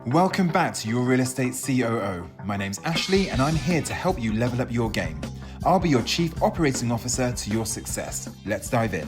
Welcome back to Your Real Estate COO. My name's Ashley and I'm here to help you level up your game. I'll be your Chief Operating Officer to your success. Let's dive in.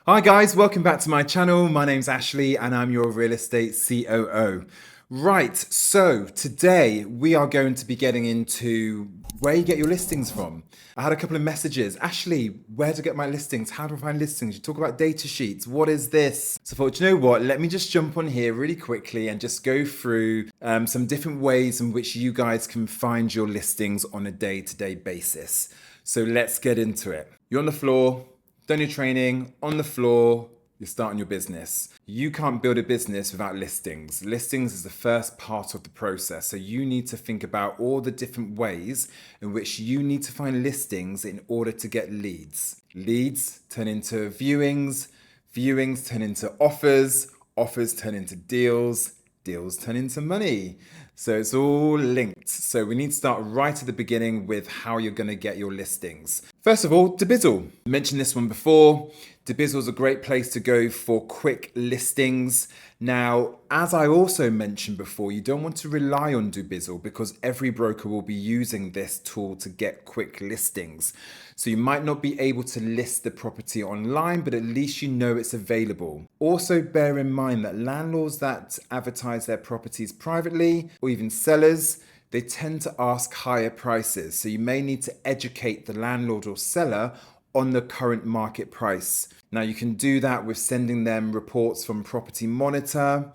Hi guys, welcome back to my channel. My name's Ashley and I'm your Real Estate COO. Right, so today we are going to be getting into where you get your listings from. I had a couple of messages. Ashley, where to get my listings? How do I find listings? You talk about data sheets. What is this? So I thought, you know what? Let me just jump on here really quickly and just go through some different ways in which you guys can find your listings on a day-to-day basis. So let's get into it. You're on the floor, done your training, on the floor, you're starting your business. You can't build a business without listings. Listings is the first part of the process. So you need to think about all the different ways in which you need to find listings in order to get leads. Leads turn into viewings, viewings turn into offers, offers turn into deals, deals turn into money. So it's all linked. So we need to start right at the beginning with how you're going to get your listings. First of all, Dubizzle. I mentioned this one before. Dubizzle is a great place to go for quick listings. Now, as I also mentioned before, you don't want to rely on Dubizzle because every broker will be using this tool to get quick listings. So you might not be able to list the property online, but at least you know it's available. Also bear in mind that landlords that advertise their properties privately, or even sellers, they tend to ask higher prices. So you may need to educate the landlord or seller on the current market price. Now you can do that with sending them reports from Property Monitor,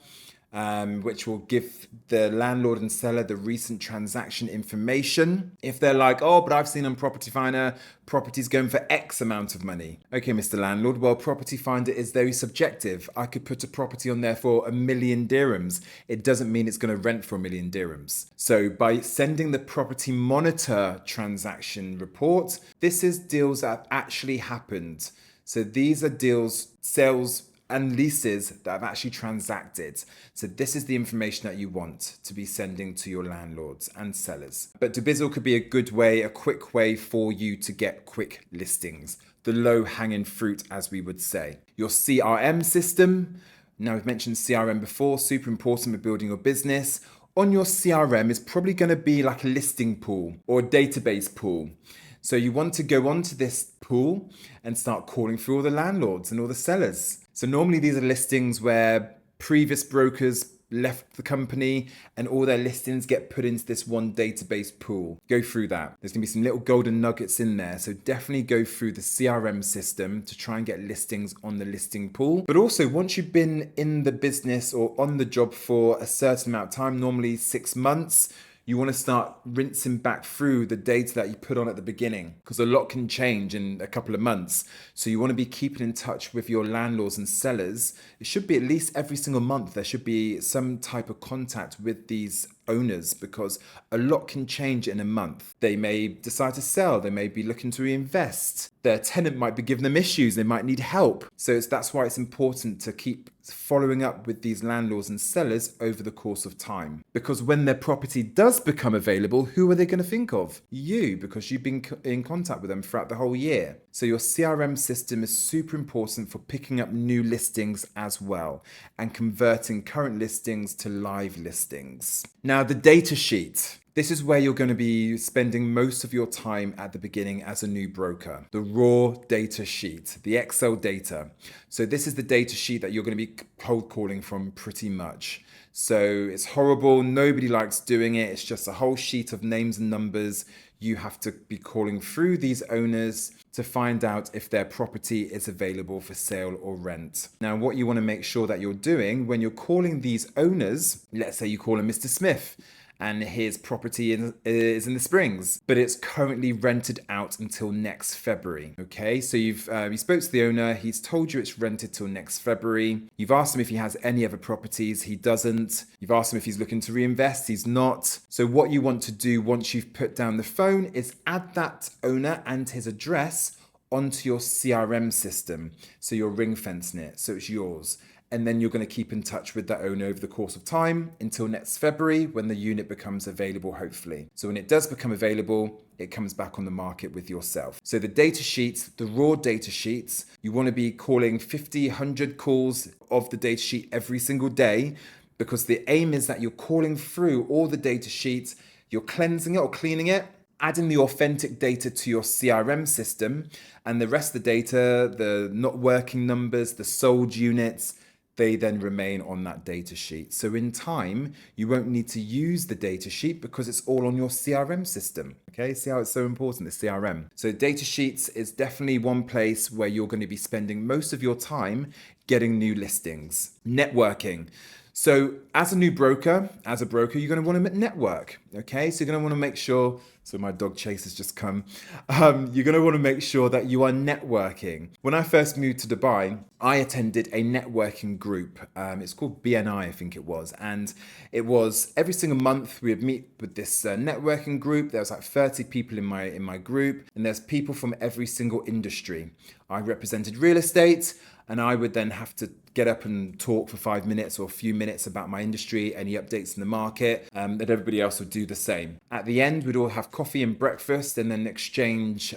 which will give the landlord and seller the recent transaction information. If they're like, oh, but I've seen on Property Finder, property's going for X amount of money. Okay, Mr. Landlord, well, Property Finder is very subjective. I could put a property on there for 1,000,000 dirhams. It doesn't mean it's going to rent for 1,000,000 dirhams. So by sending the Property Monitor transaction report, this is deals that have actually happened. So these are deals, sales, and leases that have actually transacted. So this is the information that you want to be sending to your landlords and sellers. But Dubizzle could be a good way, a quick way for you to get quick listings. The low-hanging fruit, as we would say. Your CRM system. Now we've mentioned CRM before, super important with building your business. On your CRM is probably going to be like a listing pool or a database pool. So you want to go onto this pool and start calling through all the landlords and all the sellers. So normally these are listings where previous brokers left the company and all their listings get put into this one database pool. Go through that. There's going to be some little golden nuggets in there. So definitely go through the CRM system to try and get listings on the listing pool. But also once you've been in the business or on the job for a certain amount of time, normally 6 months, you want to start rinsing back through the data that you put on at the beginning because a lot can change in a couple of months. So you want to be keeping in touch with your landlords and sellers. It should be at least every single month. There should be some type of contact with these owners because a lot can change in a month. They may decide to sell. They may be looking to reinvest. Their tenant might be giving them issues. They might need help. So that's why it's important to keep following up with these landlords and sellers over the course of time. Because when their property does become available, who are they going to think of? You, because you've been in contact with them throughout the whole year. So your CRM system is super important for picking up new listings as well and converting current listings to live listings. Now, the data sheet. This is where you're going to be spending most of your time at the beginning as a new broker. The raw data sheet, the Excel data. So this is the data sheet that you're going to be cold calling from pretty much. So it's horrible. Nobody likes doing it. It's just a whole sheet of names and numbers. You have to be calling through these owners to find out if their property is available for sale or rent. Now, what you want to make sure that you're doing when you're calling these owners, let's say you call him Mr. Smith, and his property is in the Springs, but it's currently rented out until next February. Okay, so you spoke to the owner, he's told you it's rented till next February. You've asked him if he has any other properties, he doesn't. You've asked him if he's looking to reinvest, he's not. So what you want to do once you've put down the phone is add that owner and his address onto your CRM system. So you're ring fencing it, so it's yours. And then you're going to keep in touch with that owner over the course of time until next February when the unit becomes available, hopefully. So when it does become available, it comes back on the market with yourself. So the data sheets, the raw data sheets, you want to be calling 50, 100 calls of the data sheet every single day because the aim is that you're calling through all the data sheets, you're cleansing it or cleaning it, adding the authentic data to your CRM system, and the rest of the data, the not working numbers, the sold units, they then remain on that data sheet. So in time, you won't need to use the data sheet because it's all on your CRM system. Okay, see how it's so important, the CRM. So data sheets is definitely one place where you're going to be spending most of your time getting new listings. Networking. So as a broker, you're going to want to network. Okay, so you're going to want to make sure. So my dog Chase has just come. You're going to want to make sure that you are networking. When I first moved to Dubai, I attended a networking group. It's called BNI, I think it was. And it was every single month we would meet with this networking group. There was like 30 people in my group, and there's people from every single industry. I represented real estate, and I would then have to get up and talk for 5 minutes or a few minutes about my industry, any updates in the market, that everybody else would do the same. At the end, we'd all have coffee and breakfast and then exchange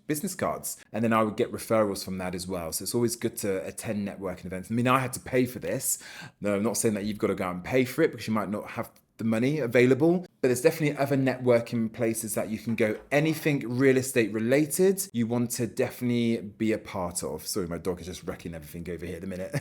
business cards. And then I would get referrals from that as well. So it's always good to attend networking events. I mean, I had to pay for this. No, I'm not saying that you've got to go out and pay for it because you might not have the money available, but there's definitely other networking places that you can go. Anything real estate related, you want to definitely be a part of. Sorry, my dog is just wrecking everything over here at the minute.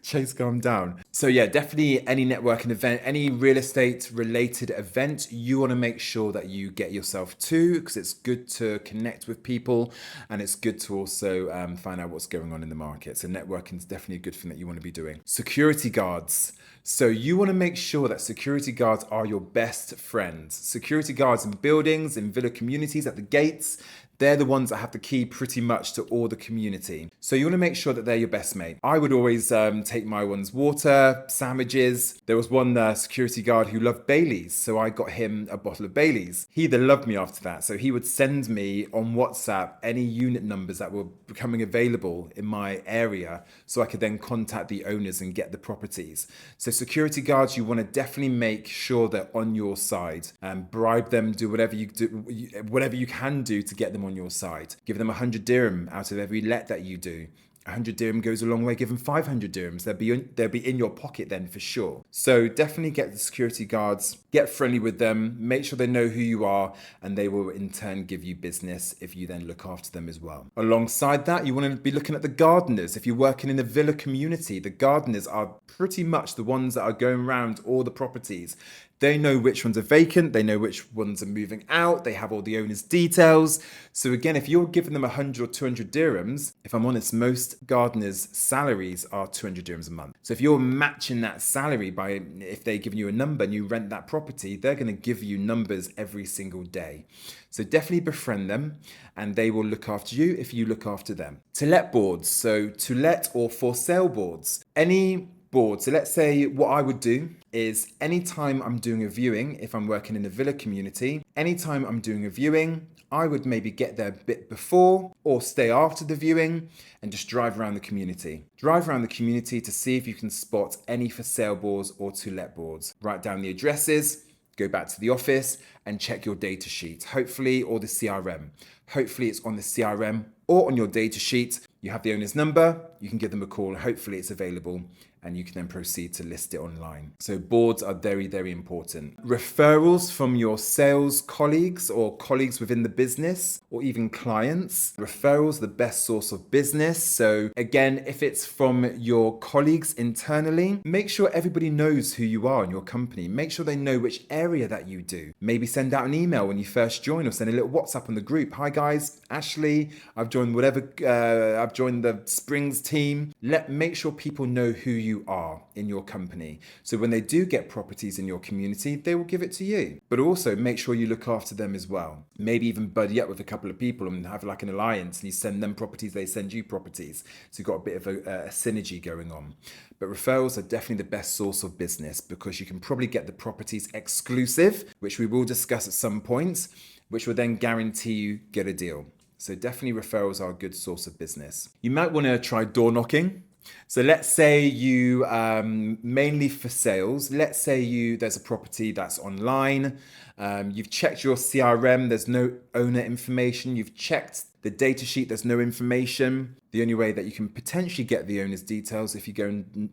Chase, calm down. So yeah, definitely any networking event, any real estate related event, you want to make sure that you get yourself to, because it's good to connect with people and it's good to also find out what's going on in the market. So networking is definitely a good thing that you want to be doing. Security guards. So you want to make sure that security guards are your best friends. Security guards in buildings, in villa communities, at the gates, they're the ones that have the key pretty much to all the community. So you want to make sure that they're your best mate. I would always take my one's water, sandwiches. There was one security guard who loved Baileys, so I got him a bottle of Baileys. He then loved me after that. So he would send me on WhatsApp any unit numbers that were becoming available in my area so I could then contact the owners and get the properties. So security guards, you want to definitely make sure they're on your side and bribe them, do whatever you can do to get them on your side. Give them 100 dirham out of every let that you do. 100 dirham goes a long way. Give them 500 dirhams. They'll be in your pocket then for sure. So definitely get the security guards, get friendly with them, make sure they know who you are, and they will in turn give you business if you then look after them as well. Alongside that, you want to be looking at the gardeners. If you're working in a villa community, the gardeners are pretty much the ones that are going around all the properties. They know which ones are vacant, they know which ones are moving out, they have all the owner's details. So again, if you're giving them 100 or 200 dirhams, if I'm honest, most gardeners' salaries are 200 dirhams a month. So if you're matching that salary by, if they're giving you a number and you rent that property, they're going to give you numbers every single day. So definitely befriend them and they will look after you if you look after them. To let boards, so to let or for sale boards. Any board. So let's say what I would do is anytime I'm doing a viewing, if I'm working in a villa community, anytime I'm doing a viewing, I would maybe get there a bit before or stay after the viewing and just drive around the community. Drive around the community to see if you can spot any for sale boards or to let boards. Write down the addresses, go back to the office and check your data sheet, hopefully, or the CRM. Hopefully it's on the CRM or on your data sheet. You have the owner's number, you can give them a call, and hopefully it's available and you can then proceed to list it online. So boards are very, very important. Referrals from your sales colleagues or colleagues within the business or even clients. Referrals, the best source of business. So again, if it's from your colleagues internally, make sure everybody knows who you are in your company. Make sure they know which area that you do. Maybe send out an email when you first join or send a little WhatsApp on the group. Hi guys, Ashley, I've joined I've joined the Springs team. Make sure people know who you are in your company. So when they do get properties in your community, they will give it to you. But also make sure you look after them as well. Maybe even buddy up with a couple of people and have like an alliance and you send them properties, they send you properties. So you've got a bit of a synergy going on. But referrals are definitely the best source of business because you can probably get the properties exclusive, which we will discuss at some point, which will then guarantee you get a deal. So definitely referrals are a good source of business. You might want to try door knocking. So let's say you, mainly for sales, let's say there's a property that's online, you've checked your CRM, there's no owner information, you've checked the data sheet, there's no information. The only way that you can potentially get the owner's details if you go and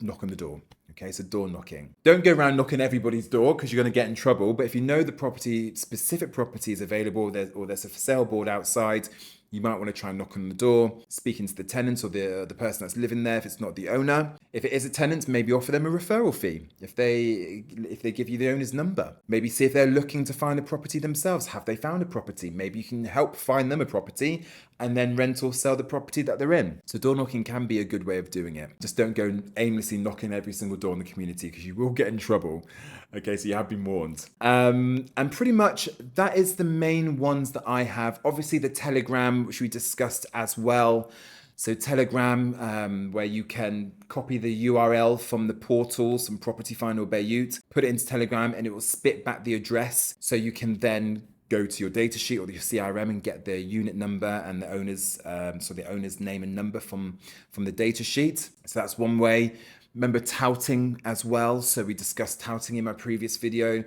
knock on the door. Okay, so door knocking. Don't go around knocking everybody's door because you're going to get in trouble. But if you know the specific property is available, or there's a for sale board outside, you might want to try and knock on the door, speaking to the tenant or the person that's living there if it's not the owner. If it is a tenant, maybe offer them a referral fee if they give you the owner's number. Maybe see if they're looking to find a property themselves. Have they found a property? Maybe you can help find them a property and then rent or sell the property that they're in. So door knocking can be a good way of doing it. Just don't go aimlessly knocking every single door in the community because you will get in trouble. Okay, so you have been warned. And pretty much that is the main ones that I have. Obviously the Telegram, which we discussed as well. So Telegram, where you can copy the URL from the portals from Property Finder or Beirut, put it into Telegram and it will spit back the address. So you can then go to your data sheet or your CRM and get the unit number and the owner's name and number from the data sheet. So that's one way. Remember touting as well. So we discussed touting in my previous video,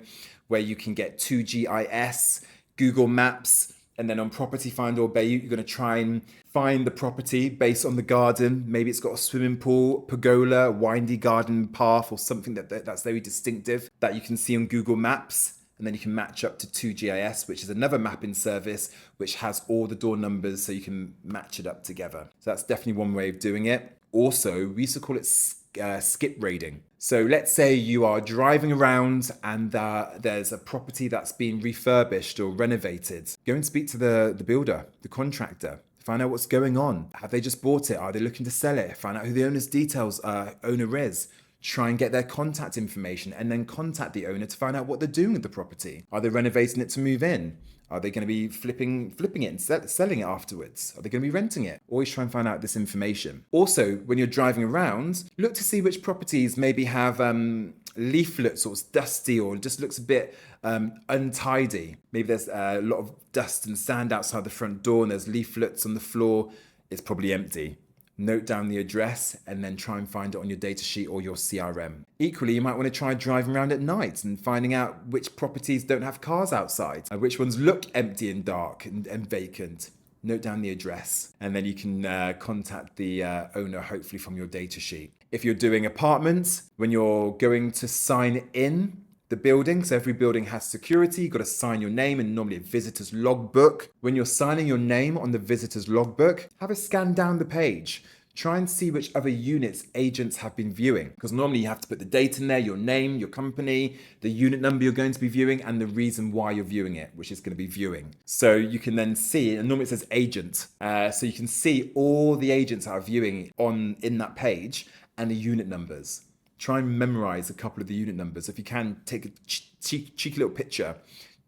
where you can get 2GIS, Google Maps, and then on Property Finder or Beirut, you're going to try and find the property based on the garden. Maybe it's got a swimming pool, pergola, windy garden path, or something that's very distinctive that you can see on Google Maps. And then you can match up to 2GIS, which is another mapping service, which has all the door numbers so you can match it up together. So that's definitely one way of doing it. Also, we used to call it skip raiding. So let's say you are driving around and there's a property that's been refurbished or renovated. Go and speak to the builder, the contractor. Find out what's going on. Have they just bought it? Are they looking to sell it? Find out who the owner's owner is. Try and get their contact information and then contact the owner to find out what they're doing with the property. Are they renovating it to move in? Are they going to be flipping it and selling it afterwards? Are they going to be renting it? Always try and find out this information. Also, when you're driving around, look to see which properties maybe have leaflets or it's dusty or just looks a bit untidy. Maybe there's a lot of dust and sand outside the front door and there's leaflets on the floor. It's probably empty. Note down the address and then try and find it on your data sheet or your CRM. Equally, you might want to try driving around at night and finding out which properties don't have cars outside, which ones look empty and dark and vacant. Note down the address and then you can contact the owner, hopefully from your data sheet. If you're doing apartments, when you're going to sign in the building, so every building has security, you've got to sign your name and normally a visitor's logbook. When you're signing your name on the visitor's logbook, have a scan down the page. Try and see which other units agents have been viewing, because normally you have to put the date in there, your name, your company, the unit number you're going to be viewing, and the reason why you're viewing it, which is going to be viewing. So you can then see, and normally it says agent, so you can see all the agents that are viewing in that page and the unit numbers. Try and memorize a couple of the unit numbers. If you can, take a cheeky little picture.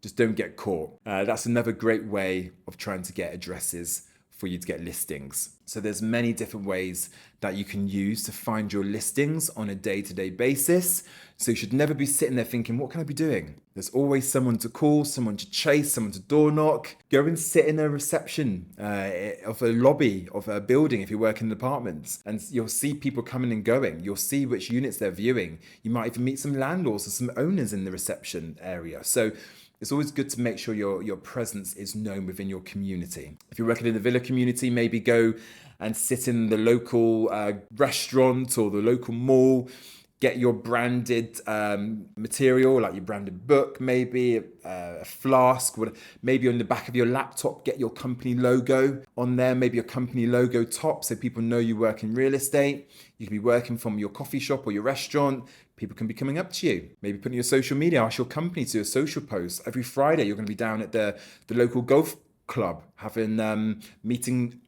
Just don't get caught. That's another great way of trying to get addresses for you to get listings. So there's many different ways that you can use to find your listings on a day-to-day basis. So you should never be sitting there thinking, what can I be doing? There's always someone to call, someone to chase, someone to door knock. Go and sit in a reception of a lobby of a building if you work in apartments, and you'll see people coming and going. You'll see which units they're viewing. You might even meet some landlords or some owners in the reception area. So it's always good to make sure your presence is known within your community. If you're working in the villa community, maybe go and sit in the local restaurant or the local mall. Get your branded material, like your branded book, maybe a flask, maybe on the back of your laptop, get your company logo on there, maybe your company logo top so people know you work in real estate. You can be working from your coffee shop or your restaurant. People can be coming up to you. Maybe put in your social media, ask your company to do a social post. Every Friday, you're going to be down at the local golf club having meeting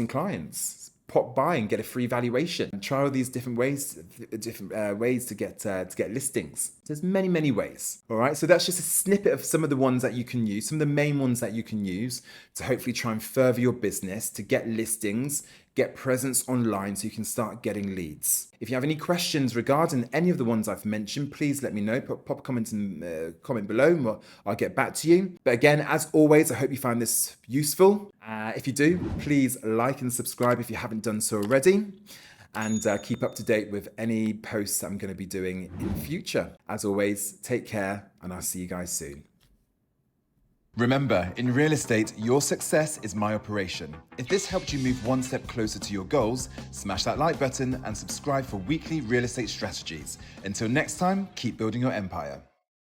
clients. Pop by and get a free valuation. Try all these different ways to get listings. There's many ways. All right, so that's just a snippet of some of the ones that you can use, some of the main ones that you can use to hopefully try and further your business, to get listings, get presence online so you can start getting leads. If you have any questions regarding any of the ones I've mentioned, please let me know. Pop a comment below and I'll get back to you. But again, as always, I hope you found this useful. If you do, please like and subscribe if you haven't done so already. And keep up to date with any posts I'm going to be doing in future. As always, take care and I'll see you guys soon. Remember, in real estate, your success is my operation. If this helped you move one step closer to your goals, smash that like button and subscribe for weekly real estate strategies. Until next time, keep building your empire.